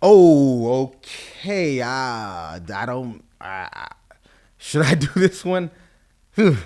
Oh, okay. I don't. Should I do this one? Whew.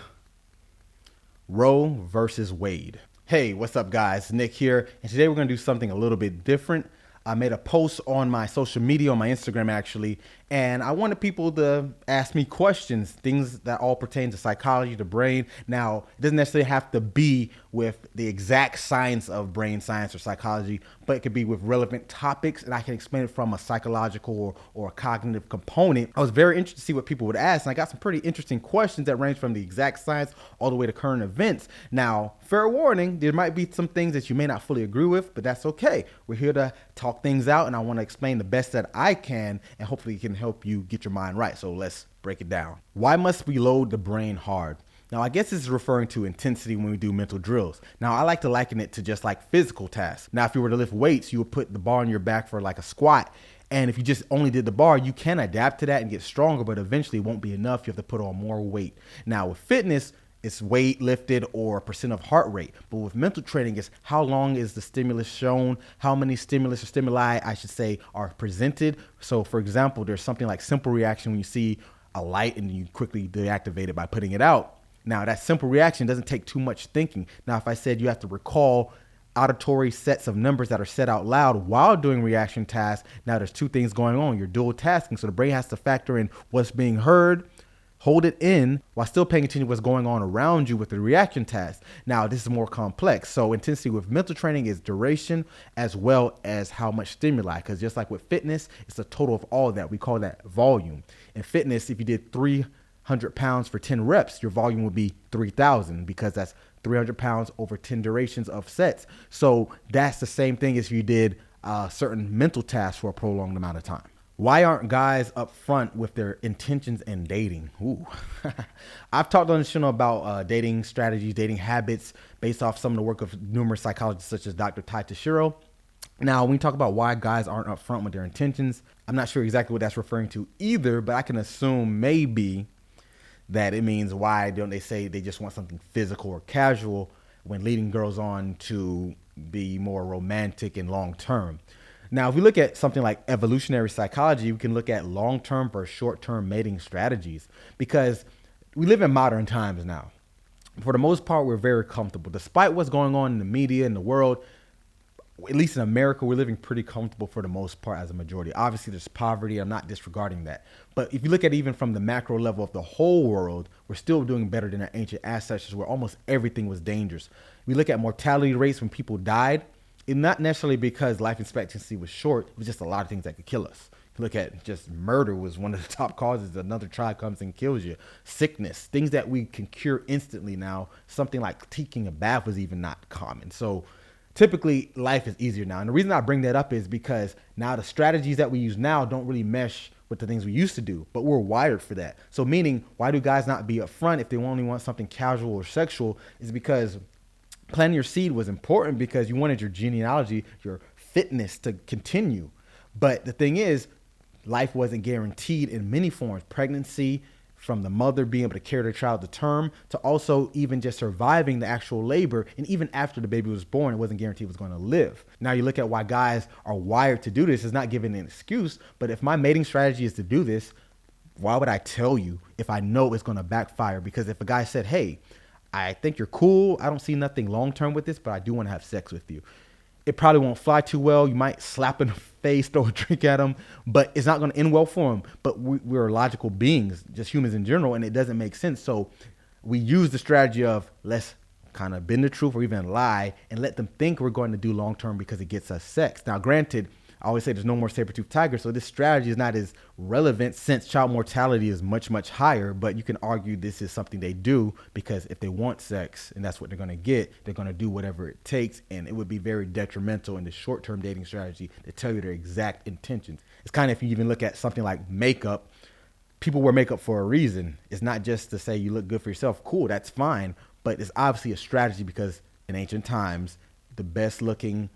Roe versus Wade. Hey, what's up, guys? Nick here, and today we're going to do something a little bit different. I made a post on my social media, on my Instagram actually, and I wanted people to ask me questions, things that all pertain to psychology, the brain. Now, it doesn't necessarily have to be with the exact science of brain science or psychology, but it could be with relevant topics, and I can explain it from a psychological or a cognitive component. I was very interested to see what people would ask, and I got some pretty interesting questions that range from the exact science all the way to current events. Now, fair warning, there might be some things that you may not fully agree with, but that's okay. We're here to talk things out, and I want to explain the best that I can, and hopefully it can help you get your mind right. So let's break it down. Why must we load the brain hard? Now, I guess this is referring to intensity when we do mental drills. Now, I like to liken it to just like physical tasks. Now, if you were to lift weights, you would put the bar on your back for like a squat. And if you just only did the bar, you can adapt to that and get stronger, but eventually it won't be enough. You have to put on more weight. Now, with fitness, it's weight lifted or percent of heart rate. But with mental training, it's how long is the stimulus shown, how many stimulus or stimuli, I should say, are presented. So, for example, there's something like simple reaction when you see a light and you quickly deactivate it by putting it out. Now, that simple reaction doesn't take too much thinking. Now, if I said you have to recall auditory sets of numbers that are said out loud while doing reaction tasks, now there's two things going on. You're dual tasking. So the brain has to factor in what's being heard, hold it in while still paying attention to what's going on around you with the reaction task. Now, this is more complex. So intensity with mental training is duration as well as how much stimuli. Because just like with fitness, it's a total of all of that. We call that volume. In fitness, if you did 300 pounds for 10 reps, your volume would be 3,000 because that's 300 pounds over 10 durations of sets. So that's the same thing as if you did certain mental tasks for a prolonged amount of time. Why aren't guys up front with their intentions in dating? Ooh. I've talked on the channel about dating strategies, dating habits based off some of the work of numerous psychologists such as Dr. Tai Tashiro. Now, when we talk about why guys aren't up front with their intentions, I'm not sure exactly what that's referring to either, but I can assume maybe that it means why don't they say they just want something physical or casual when leading girls on to be more romantic and long term. Now, if we look at something like evolutionary psychology, we can look at long-term versus short-term mating strategies because we live in modern times now. For the most part, we're very comfortable. Despite what's going on in the media and the world, at least in America, we're living pretty comfortable for the most part as a majority. Obviously, there's poverty. I'm not disregarding that. But if you look at even from the macro level of the whole world, we're still doing better than our ancient ancestors where almost everything was dangerous. We look at mortality rates when people died. It's not necessarily because life expectancy was short. It was just a lot of things that could kill us. Look at just murder was one of the top causes. Another tribe comes and kills you. Sickness, things that we can cure instantly now. Something like taking a bath was even not common. So typically life is easier now. And the reason I bring that up is because now the strategies that we use now don't really mesh with the things we used to do, but we're wired for that. So meaning, why do guys not be upfront if they only want something casual or sexual is because planting your seed was important because you wanted your genealogy, your fitness to continue. But the thing is, life wasn't guaranteed in many forms. Pregnancy, from the mother being able to carry the child to term, to also even just surviving the actual labor. And even after the baby was born, it wasn't guaranteed it was going to live. Now you look at why guys are wired to do this. It's not giving an excuse, but if my mating strategy is to do this, why would I tell you if I know it's going to backfire? Because if a guy said, hey, I think you're cool, I don't see nothing long-term with this, but I do want to have sex with you, it probably won't fly too well. You might slap in the face, throw a drink at him, but it's not going to end well for him. But we're logical beings, just humans in general, and it doesn't make sense. So we use the strategy of let's kind of bend the truth or even lie and let them think we're going to do long-term because it gets us sex. Now, granted, I always say there's no more saber-toothed tiger, so this strategy is not as relevant since child mortality is much, much higher, but you can argue this is something they do because if they want sex and that's what they're going to get, they're going to do whatever it takes, and it would be very detrimental in the short-term dating strategy to tell you their exact intentions. It's kind of if you even look at something like makeup, people wear makeup for a reason. It's not just to say you look good for yourself. Cool, that's fine, but it's obviously a strategy because in ancient times, the best looking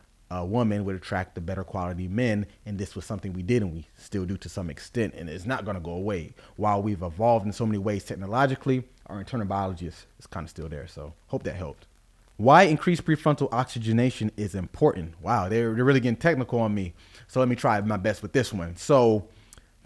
woman would attract the better quality men, and this was something we did and we still do to some extent, and it's not going to go away. While we've evolved in so many ways technologically, our internal biology is kind of still there. So hope that helped. Why increased prefrontal oxygenation is important. Wow, they're really getting technical on me. So let me try my best with this one. So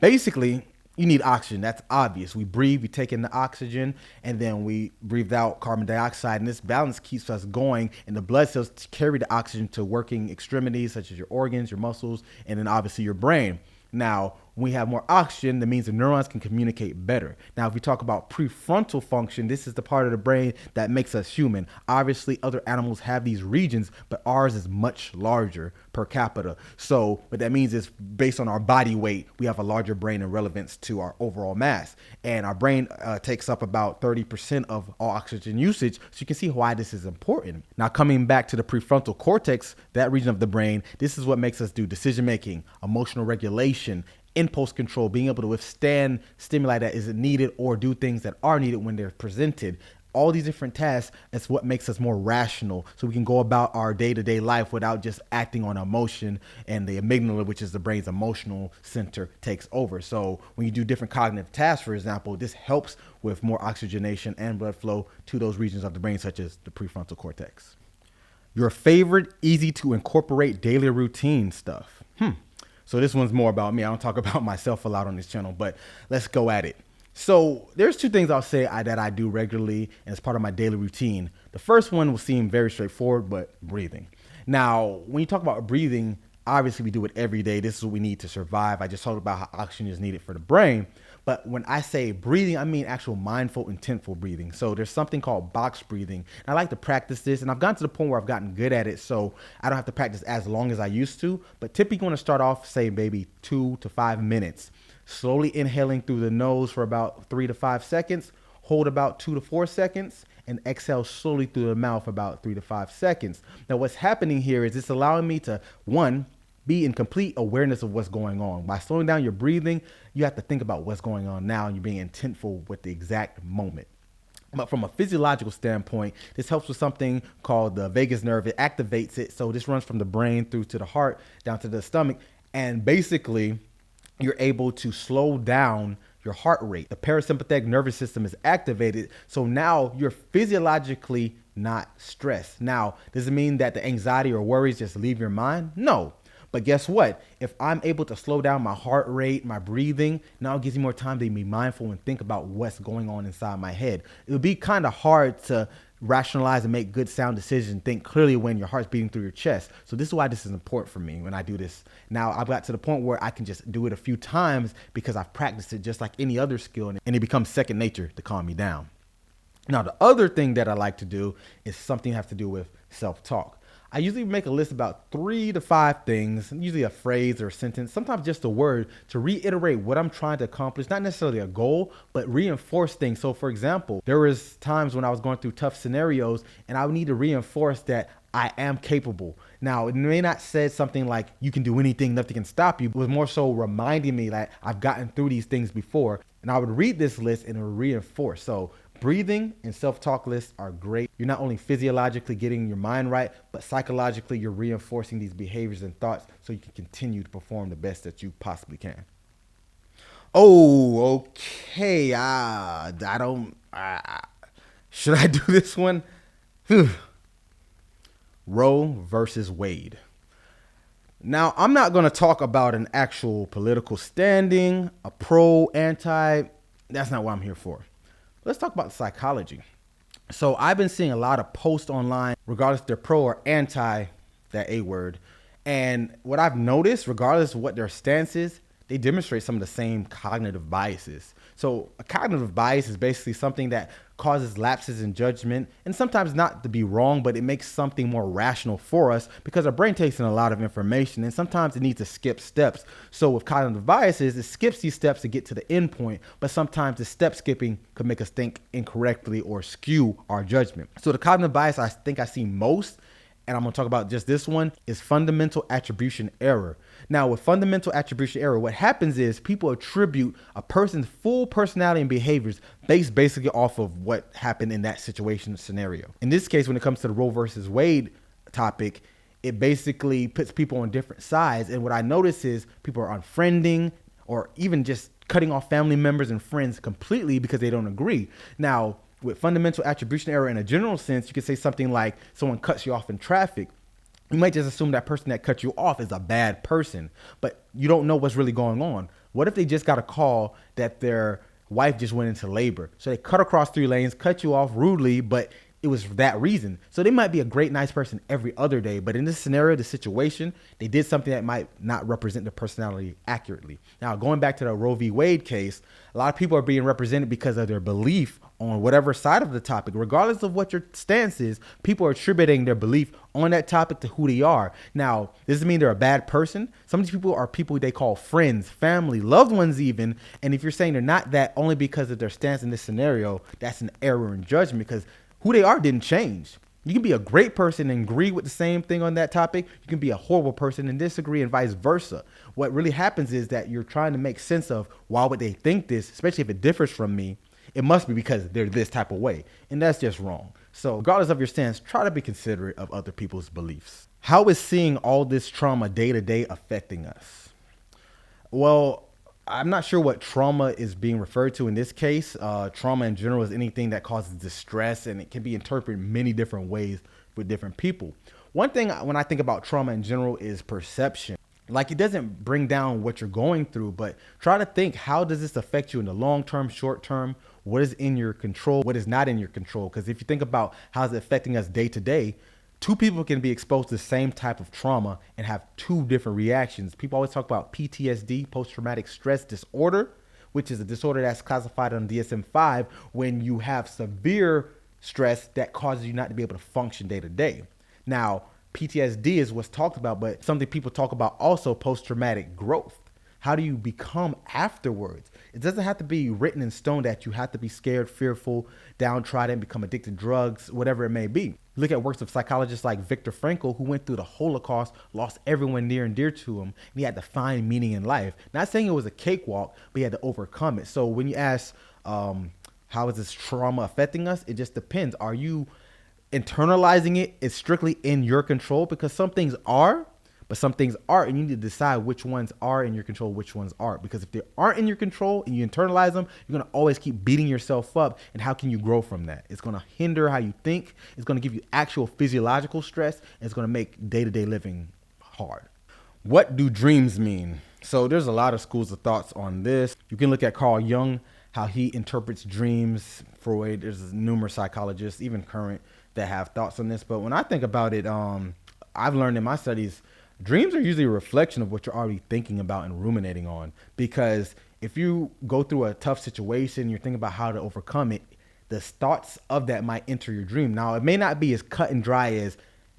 basically, you need oxygen. That's obvious. We breathe, we take in the oxygen, and then we breathe out carbon dioxide. And this balance keeps us going, and the blood cells carry the oxygen to working extremities such as your organs, your muscles, and then obviously your brain. Now, when we have more oxygen, that means the neurons can communicate better. Now, if we talk about prefrontal function, this is the part of the brain that makes us human. Obviously, other animals have these regions, but ours is much larger per capita. So what that means is based on our body weight, we have a larger brain in relevance to our overall mass. And our brain takes up about 30% of all oxygen usage. So you can see why this is important. Now, coming back to the prefrontal cortex, that region of the brain, this is what makes us do decision-making, emotional regulation, impulse control, being able to withstand stimuli that isn't needed or do things that are needed when they're presented. All these different tasks is what makes us more rational, so we can go about our day-to-day life without just acting on emotion, and the amygdala, which is the brain's emotional center, takes over. So when you do different cognitive tasks, for example, this helps with more oxygenation and blood flow to those regions of the brain, such as the prefrontal cortex. Your favorite easy to incorporate daily routine stuff. So this one's more about me. I don't talk about myself a lot on this channel, but let's go at it. So there's two things I'll say that I do regularly and as part of my daily routine. The first one will seem very straightforward, but breathing. Now, when you talk about breathing, obviously we do it every day. This is what we need to survive. I just talked about how oxygen is needed for the brain. But when I say breathing, I mean actual mindful, intentful breathing. So there's something called box breathing. And I like to practice this, and I've gotten to the point where I've gotten good at it, so I don't have to practice as long as I used to. But typically want to start off, say, maybe 2 to 5 minutes. Slowly inhaling through the nose for about 3 to 5 seconds, hold about 2 to 4 seconds, and exhale slowly through the mouth about 3 to 5 seconds. Now, what's happening here is it's allowing me to, one, be in complete awareness of what's going on. By slowing down your breathing, you have to think about what's going on now, and you're being intentful with the exact moment. But from a physiological standpoint, this helps with something called the vagus nerve. It activates it. So this runs from the brain through to the heart, down to the stomach. And basically, you're able to slow down your heart rate. The parasympathetic nervous system is activated. So now you're physiologically not stressed. Now, does it mean that the anxiety or worries just leave your mind? No. But guess what? If I'm able to slow down my heart rate, my breathing, now it gives me more time to be mindful and think about what's going on inside my head. It would be kind of hard to rationalize and make good sound decisions, think clearly when your heart's beating through your chest. So this is why this is important for me when I do this. Now I've got to the point where I can just do it a few times because I've practiced it just like any other skill, and it becomes second nature to calm me down. Now, the other thing that I like to do is something that has to do with self-talk. I usually make a list about 3 to 5 things, usually a phrase or a sentence, sometimes just a word, to reiterate what I'm trying to accomplish, not necessarily a goal, but reinforce things. So for example, there was times when I was going through tough scenarios and I would need to reinforce that I am capable. Now, it may not say something like you can do anything, nothing can stop you. It was more so reminding me that I've gotten through these things before. And I would read this list and it would reinforce. So breathing and self-talk lists are great. You're not only physiologically getting your mind right, but psychologically you're reinforcing these behaviors and thoughts so you can continue to perform the best that you possibly can. Oh, okay. Should I do this one? Roe versus Wade. Now, I'm not going to talk about an actual political standing, a pro, anti. That's not what I'm here for. Let's talk about psychology. So I've been seeing a lot of posts online, regardless if they're pro or anti that A word. And what I've noticed, regardless of what their stance is, they demonstrate some of the same cognitive biases. So a cognitive bias is basically something that causes lapses in judgment, and sometimes not to be wrong, but it makes something more rational for us because our brain takes in a lot of information, and sometimes it needs to skip steps. So with cognitive biases, it skips these steps to get to the end point, but sometimes the step skipping could make us think incorrectly or skew our judgment. So the cognitive bias I think I see most, and I'm going to talk about just this one, is fundamental attribution error. Now, with fundamental attribution error, what happens is people attribute a person's full personality and behaviors based basically off of what happened in that situation scenario. In this case, when it comes to the Roe versus Wade topic, it basically puts people on different sides. And what I notice is people are unfriending or even just cutting off family members and friends completely because they don't agree. Now, with fundamental attribution error in a general sense, you could say something like someone cuts you off in traffic. You might just assume that person that cut you off is a bad person, but you don't know what's really going on. What if they just got a call that their wife just went into labor? So they cut across 3 lanes, cut you off rudely, but it was for that reason. So they might be a great, nice person every other day, but in this scenario, the situation, they did something that might not represent their personality accurately. Now, going back to the Roe v. Wade case, a lot of people are being represented because of their belief on whatever side of the topic. Regardless of what your stance is, people are attributing their belief on that topic to who they are. Now, this doesn't mean they're a bad person. Some of these people are people they call friends, family, loved ones even. And if you're saying they're not that only because of their stance in this scenario, that's an error in judgment, because who they are didn't change. You can be a great person and agree with the same thing on that topic. You can be a horrible person and disagree, and vice versa. What really happens is that you're trying to make sense of why would they think this, especially if it differs from me. It must be because they're this type of way. And that's just wrong. So regardless of your stance, try to be considerate of other people's beliefs. How is seeing all this trauma day to day affecting us? Well, I'm not sure what trauma is being referred to in this case. Trauma in general is anything that causes distress, and it can be interpreted many different ways with different people. One thing when I think about trauma in general is perception. Like, it doesn't bring down what you're going through, but try to think, how does this affect you in the long term, short term? What is in your control? What is not in your control? Because if you think about how it's affecting us day to day, 2 people can be exposed to the same type of trauma and have 2 different reactions. People always talk about PTSD, post-traumatic stress disorder, which is a disorder that's classified on DSM-5 when you have severe stress that causes you not to be able to function day to day. Now, PTSD is what's talked about, but something people talk about also, post-traumatic growth. How do you become afterwards? It doesn't have to be written in stone that you have to be scared, fearful, downtrodden, become addicted to drugs, whatever it may be. Look at works of psychologists like Viktor Frankl, who went through the Holocaust, lost everyone near and dear to him, and he had to find meaning in life. Not saying it was a cakewalk, but he had to overcome it. So when you ask, how is this trauma affecting us? It just depends. Are you internalizing it? It's strictly in your control, because some things are, but some things aren't, and you need to decide which ones are in your control, which ones aren't. Because if they aren't in your control and you internalize them, you're going to always keep beating yourself up. And how can you grow from that? It's going to hinder how you think. It's going to give you actual physiological stress, and it's going to make day-to-day living hard. What do dreams mean? So there's a lot of schools of thoughts on this. You can look at Carl Jung, how he interprets dreams. Freud, there's numerous psychologists, even current, that have thoughts on this. But when I think about it, I've learned in my studies, dreams are usually a reflection of what you're already thinking about and ruminating on. Because if you go through a tough situation, you're thinking about how to overcome it, the thoughts of that might enter your dream. Now, it may not be as cut and dry as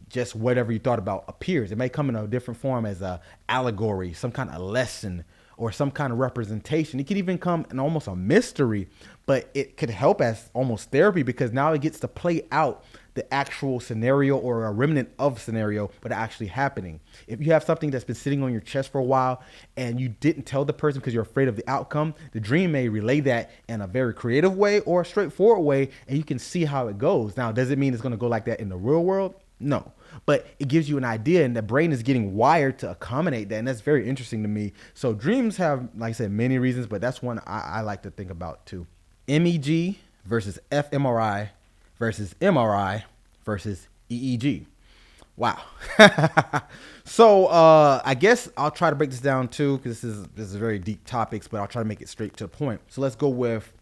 just whatever you thought about appears. It may come in a different form as a allegory, some kind of lesson, or some kind of representation. It could even come in almost a mystery, but it could help as almost therapy, because now it gets to play out the actual scenario or a remnant of scenario, but actually happening. If you have something that's been sitting on your chest for a while and you didn't tell the person because you're afraid of the outcome, the dream may relay that in a very creative way or a straightforward way, and you can see how it goes. Now, does it mean it's going to go like that in the real world? No, but it gives you an idea, and the brain is getting wired to accommodate that, and that's very interesting to me. So dreams have, like I said, many reasons, but that's one I like to think about too. MEG versus fMRI versus MRI versus EEG. Wow. So I guess I'll try to break this down too, because this is very deep topics, but I'll try to make it straight to the point. So let's go with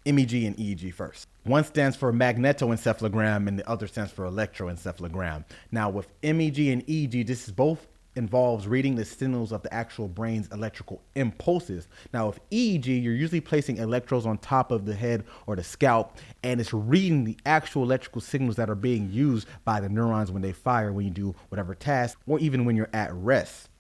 MEG and EEG first. One stands for magnetoencephalogram and the other stands for electroencephalogram. Now with MEG and EEG, this is both involves reading the signals of the actual brain's electrical impulses. Now with EEG, you're usually placing electrodes on top of the head or the scalp, and it's reading the actual electrical signals that are being used by the neurons when they fire, when you do whatever task, or even when you're at rest.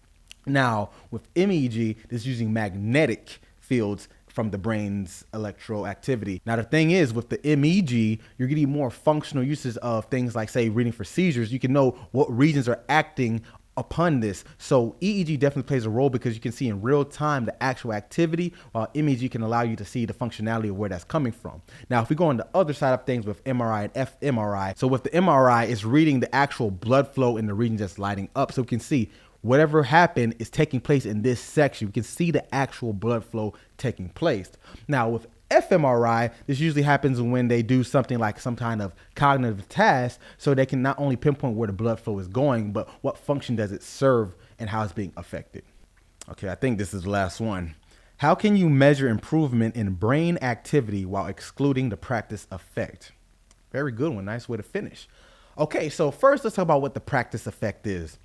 Now with MEG, this is using magnetic fields from the brain's electroactivity. Now, the thing is, with the MEG, you're getting more functional uses of things like, say, reading for seizures. You can know what regions are acting upon this. So EEG definitely plays a role because you can see in real time the actual activity, while MEG can allow you to see the functionality of where that's coming from. Now, if we go on the other side of things with MRI and fMRI, so with the MRI, it's reading the actual blood flow in the region that's lighting up. So we can see whatever happened is taking place in this section. We can see the actual blood flow taking place. Now with fMRI, this usually happens when they do something like some kind of cognitive task, so they can not only pinpoint where the blood flow is going, but what function does it serve and how it's being affected. Okay, I think this is the last one. How can you measure improvement in brain activity while excluding the practice effect? Very good one. Nice way to finish. Okay, so first let's talk about what the practice effect is.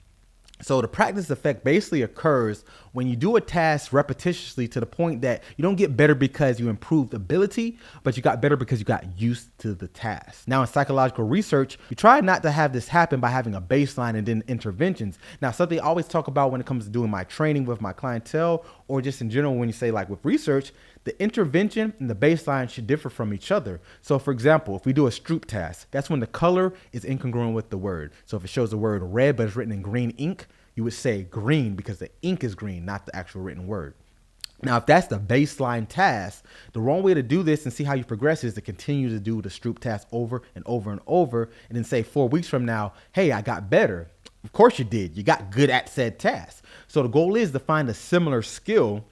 So the practice effect basically occurs when you do a task repetitiously to the point that you don't get better because you improved ability, but you got better because you got used to the task. Now in psychological research, you try not to have this happen by having a baseline and then interventions. Now something I always talk about when it comes to doing my training with my clientele, or just in general when you say like with research, the intervention and the baseline should differ from each other. So for example, if we do a Stroop task, that's when the color is incongruent with the word. So if it shows the word red, but it's written in green ink, you would say green because the ink is green, not the actual written word. Now, if that's the baseline task, the wrong way to do this and see how you progress is to continue to do the Stroop task over and over and over, and then say 4 weeks from now, hey, I got better. Of course you did. You got good at said task. So the goal is to find a similar skill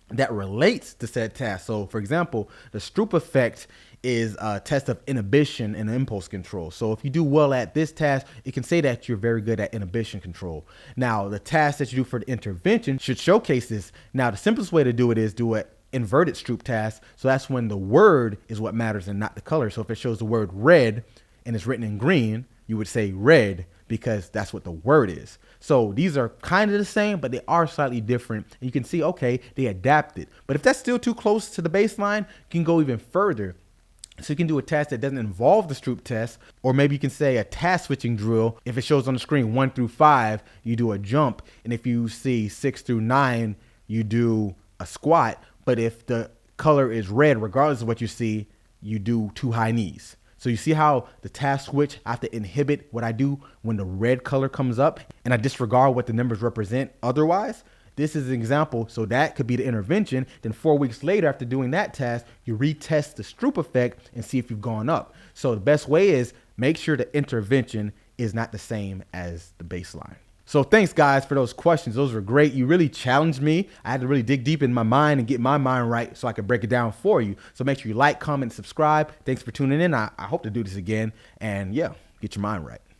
that relates to said task. So for example, the Stroop effect is a test of inhibition and impulse control. So if you do well at this task, it can say that you're very good at inhibition control. Now, the task that you do for the intervention should showcase this. Now, the simplest way to do it is do an inverted Stroop task. So that's when the word is what matters and not the color. So if it shows the word red and it's written in green, you would say red because that's what the word is. So these are kind of the same, but they are slightly different. And you can see, okay, they adapted. But if that's still too close to the baseline, you can go even further. So you can do a task that doesn't involve the Stroop test, or maybe you can say a task switching drill. If it shows on the screen 1 through 5, you do a jump. And if you see 6 through 9, you do a squat. But if the color is red, regardless of what you see, you do 2 high knees. So you see how the task switch, I have to inhibit what I do when the red color comes up and I disregard what the numbers represent otherwise. This is an example. So that could be the intervention. Then 4 weeks later, after doing that task, you retest the Stroop effect and see if you've gone up. So the best way is make sure the intervention is not the same as the baseline. So thanks guys for those questions. Those were great. You really challenged me. I had to really dig deep in my mind and get my mind right so I could break it down for you. So make sure you like, comment, subscribe. Thanks for tuning in. I hope to do this again. And yeah, get your mind right.